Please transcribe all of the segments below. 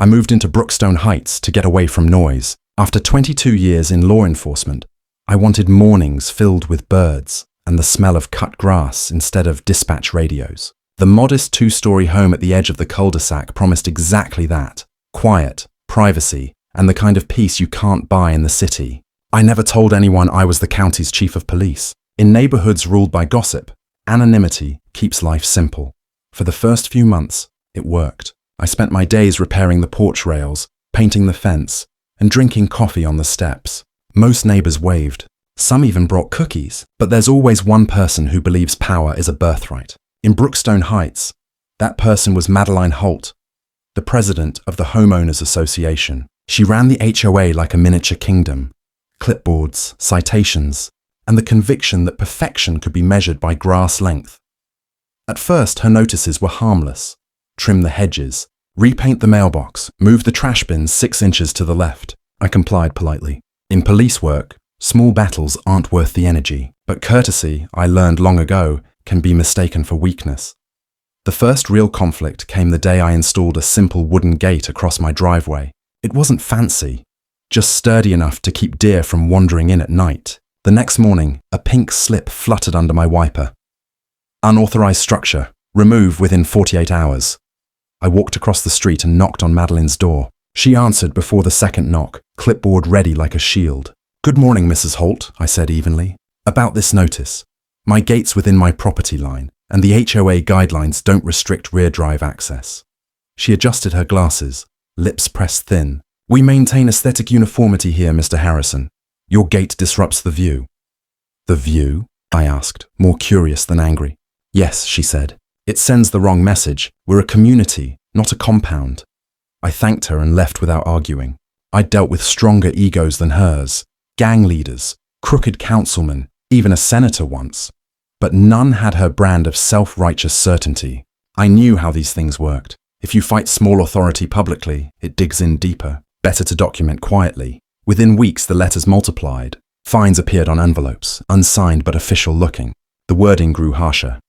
I moved into Brookstone Heights to get away from noise. After 22 years in law enforcement, I wanted mornings filled with birds and the smell of cut grass instead of dispatch radios. The modest two-story home at the edge of the cul-de-sac promised exactly that: quiet, privacy, and the kind of peace you can't buy in the city. I never told anyone I was the county's chief of police. In neighborhoods ruled by gossip, anonymity keeps life simple. For the first few months, it worked. I spent my days repairing the porch rails, painting the fence, and drinking coffee on the steps. Most neighbors waved. Some even brought cookies. But there's always one person who believes power is a birthright. In Brookstone Heights, that person was Madeline Holt, the president of the Homeowners Association. She ran the HOA like a miniature kingdom. Clipboards, citations, and the conviction that perfection could be measured by grass length. At first, her notices were harmless. Trim the hedges, repaint the mailbox, move the trash bins 6 inches to the left. I complied politely. In police work, small battles aren't worth the energy, but courtesy, I learned long ago, can be mistaken for weakness. The first real conflict came the day I installed a simple wooden gate across my driveway. It wasn't fancy, just sturdy enough to keep deer from wandering in at night. The next morning, a pink slip fluttered under my wiper. Unauthorized structure. Remove within 48 hours. I walked across the street and knocked on Madeline's door. She answered before the second knock, clipboard ready like a shield. "Good morning, Mrs. Holt," I said evenly. "About this notice. My gate's within my property line, and the HOA guidelines don't restrict rear drive access." She adjusted her glasses, lips pressed thin. "We maintain aesthetic uniformity here, Mr. Harrison. Your gate disrupts the view." "The view?" I asked, more curious than angry. "Yes," she said. "It sends the wrong message. We're a community, not a compound." I thanked her and left without arguing. I'd dealt with stronger egos than hers, gang leaders, crooked councilmen, even a senator once. But none had her brand of self-righteous certainty. I knew how these things worked. If you fight small authority publicly, it digs in deeper. Better to document quietly. Within weeks, the letters multiplied. Fines appeared on envelopes, unsigned but official looking. The wording grew harsher.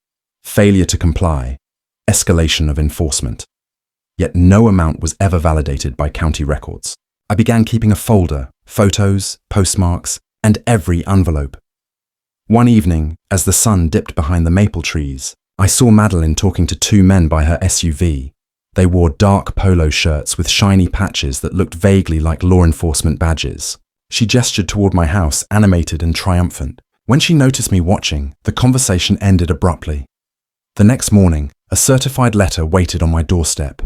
Failure to comply. Escalation of enforcement. Yet no amount was ever validated by county records. I began keeping a folder, photos, postmarks, and every envelope. One evening, as the sun dipped behind the maple trees, I saw Madeline talking to 2 men by her SUV. They wore dark polo shirts with shiny patches that looked vaguely like law enforcement badges. She gestured toward my house, animated and triumphant. When she noticed me watching, the conversation ended abruptly. The next morning, a certified letter waited on my doorstep.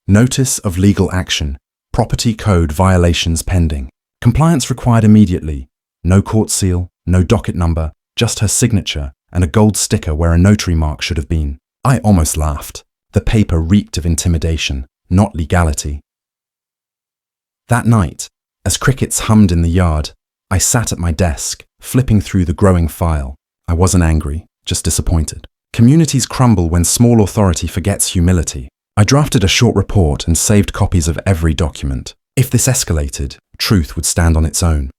Notice of legal action. Property code violations pending. Compliance required immediately. No court seal, no docket number, just her signature and a gold sticker where a notary mark should have been. I almost laughed. The paper reeked of intimidation, not legality. That night, as crickets hummed in the yard, I sat at my desk, flipping through the growing file. I wasn't angry, just disappointed. Communities crumble when small authority forgets humility. I drafted a short report and saved copies of every document. If this escalated, truth would stand on its own.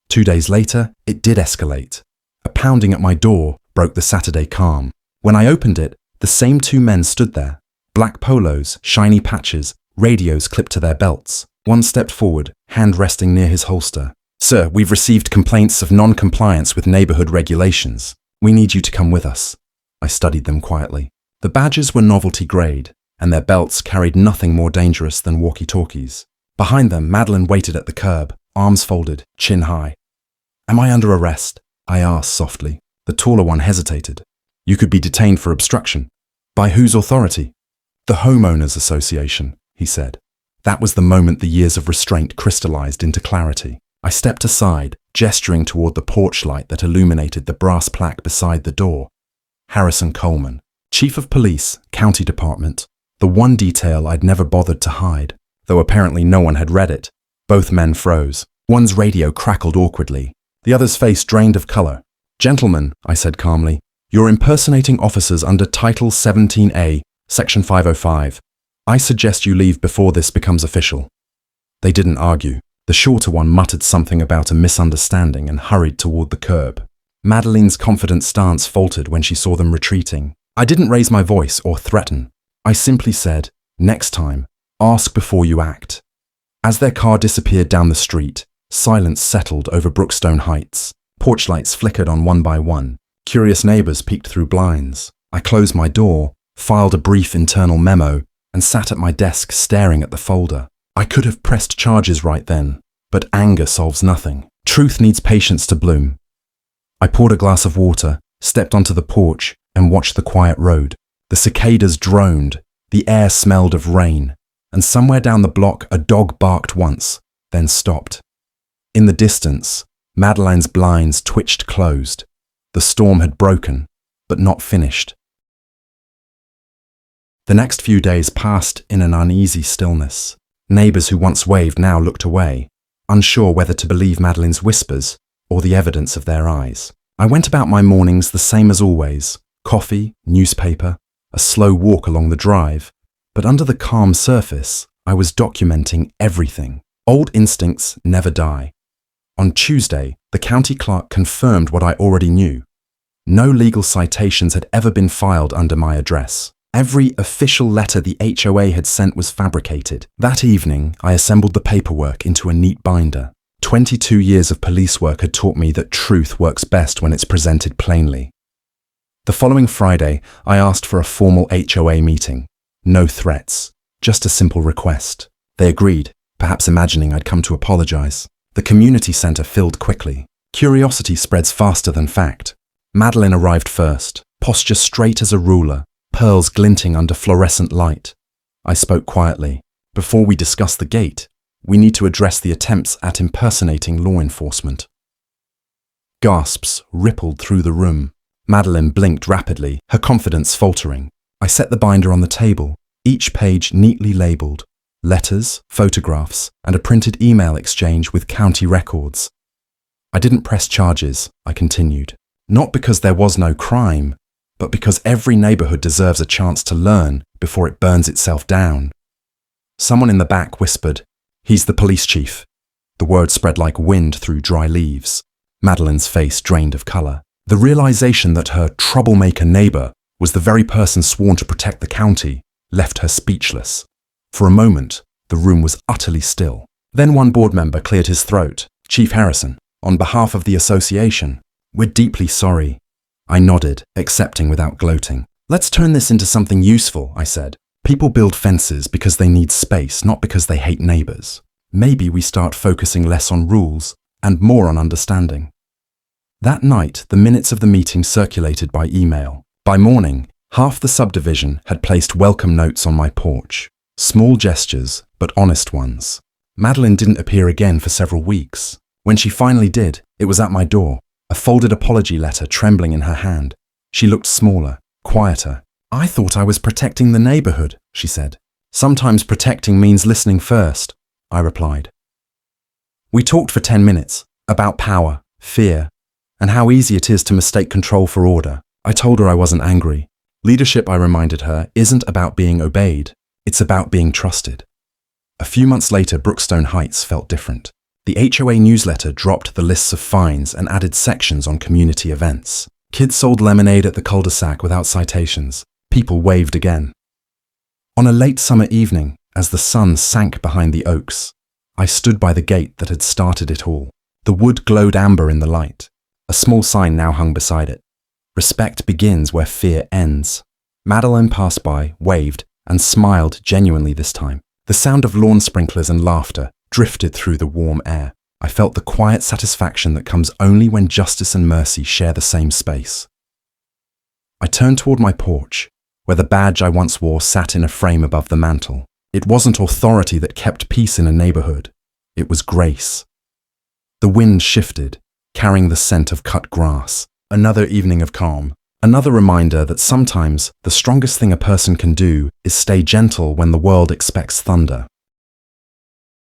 2 days later, it did escalate. A pounding at my door broke the Saturday calm. When I opened it, the same 2 men stood there. Black polos, shiny patches, radios clipped to their belts. One stepped forward, hand resting near his holster. "Sir, we've received complaints of non-compliance with neighborhood regulations. We need you to come with us." I studied them quietly. The badges were novelty grade, and their belts carried nothing more dangerous than walkie-talkies. Behind them, Madeline waited at the curb, arms folded, chin high. "Am I under arrest?" I asked softly. The taller one hesitated. "You could be detained for obstruction." "By whose authority?" "The Homeowners Association," he said. That was the moment the years of restraint crystallized into clarity. I stepped aside, gesturing toward the porch light that illuminated the brass plaque beside the door. Harrison Coleman, Chief of Police, County Department. The one detail I'd never bothered to hide, though apparently no one had read it. Both men froze. One's radio crackled awkwardly. The other's face drained of color. "Gentlemen," I said calmly, "you're impersonating officers under Title 17A, Section 505. I suggest you leave before this becomes official." They didn't argue. The shorter one muttered something about a misunderstanding and hurried toward the curb. Madeline's confident stance faltered when she saw them retreating. I didn't raise my voice or threaten. I simply said, "Next time, Ask before you act. As their car disappeared down the street, silence settled over Brookstone Heights. Porch lights flickered on one by one. Curious neighbors peeked through blinds. I closed my door, filed a brief internal memo, and sat at my desk staring at the folder. I could have pressed charges right then, but anger solves nothing. Truth needs patience to bloom. I poured a glass of water, stepped onto the porch, and watched the quiet road. The cicadas droned, the air smelled of rain, and somewhere down the block a dog barked once, then stopped. In the distance, Madeline's blinds twitched closed. The storm had broken, but not finished. The next few days passed in an uneasy stillness. Neighbors who once waved now looked away, unsure whether to believe Madeline's whispers or the evidence of their eyes. I went about my mornings the same as always: coffee, newspaper, a slow walk along the drive, but under the calm surface, I was documenting everything. Old instincts never die. On Tuesday, the county clerk confirmed what I already knew. No legal citations had ever been filed under my address. Every official letter the HOA had sent was fabricated. That evening, I assembled the paperwork into a neat binder. 22 years of police work had taught me that truth works best when it's presented plainly. The following Friday, I asked for a formal HOA meeting. No threats, just a simple request. They agreed, perhaps imagining I'd come to apologize. The community center filled quickly. Curiosity spreads faster than fact. Madeline arrived first, posture straight as a ruler, pearls glinting under fluorescent light. I spoke quietly. Before we discuss the gate, we need to address the attempts at impersonating law enforcement. Gasps rippled through the room. Madeline blinked rapidly, her confidence faltering. I set the binder on the table, each page neatly labeled. Letters, photographs, and a printed email exchange with county records. I didn't press charges, I continued. Not because there was no crime, but because every neighborhood deserves a chance to learn before it burns itself down. Someone in the back whispered, "He's the police chief." The word spread like wind through dry leaves. Madeline's face drained of color. The realization that her troublemaker neighbor was the very person sworn to protect the county left her speechless. For a moment, the room was utterly still. Then one board member cleared his throat. "Chief Harrison, on behalf of the association, we're deeply sorry." I nodded, accepting without gloating. "Let's turn this into something useful," I said. "People build fences because they need space, not because they hate neighbors. Maybe we start focusing less on rules and more on understanding." That night, the minutes of the meeting circulated by email. By morning, half the subdivision had placed welcome notes on my porch. Small gestures, but honest ones. Madeline didn't appear again for several weeks. When she finally did, it was at my door, a folded apology letter trembling in her hand. She looked smaller, quieter. "I thought I was protecting the neighborhood," she said. "Sometimes protecting means listening first," I replied. We talked for 10 minutes, about power, fear, and how easy it is to mistake control for order. I told her I wasn't angry. Leadership, I reminded her, isn't about being obeyed. It's about being trusted. A few months later, Brookstone Heights felt different. The HOA newsletter dropped the lists of fines and added sections on community events. Kids sold lemonade at the cul-de-sac without citations. People waved again. On a late summer evening, as the sun sank behind the oaks, I stood by the gate that had started it all. The wood glowed amber in the light. A small sign now hung beside it. "Respect begins where fear ends." Madeline passed by, waved, and smiled genuinely this time. The sound of lawn sprinklers and laughter drifted through the warm air. I felt the quiet satisfaction that comes only when justice and mercy share the same space. I turned toward my porch, where the badge I once wore sat in a frame above the mantel. It wasn't authority that kept peace in a neighborhood. It was grace. The wind shifted, carrying the scent of cut grass. Another evening of calm. Another reminder that sometimes the strongest thing a person can do is stay gentle when the world expects thunder.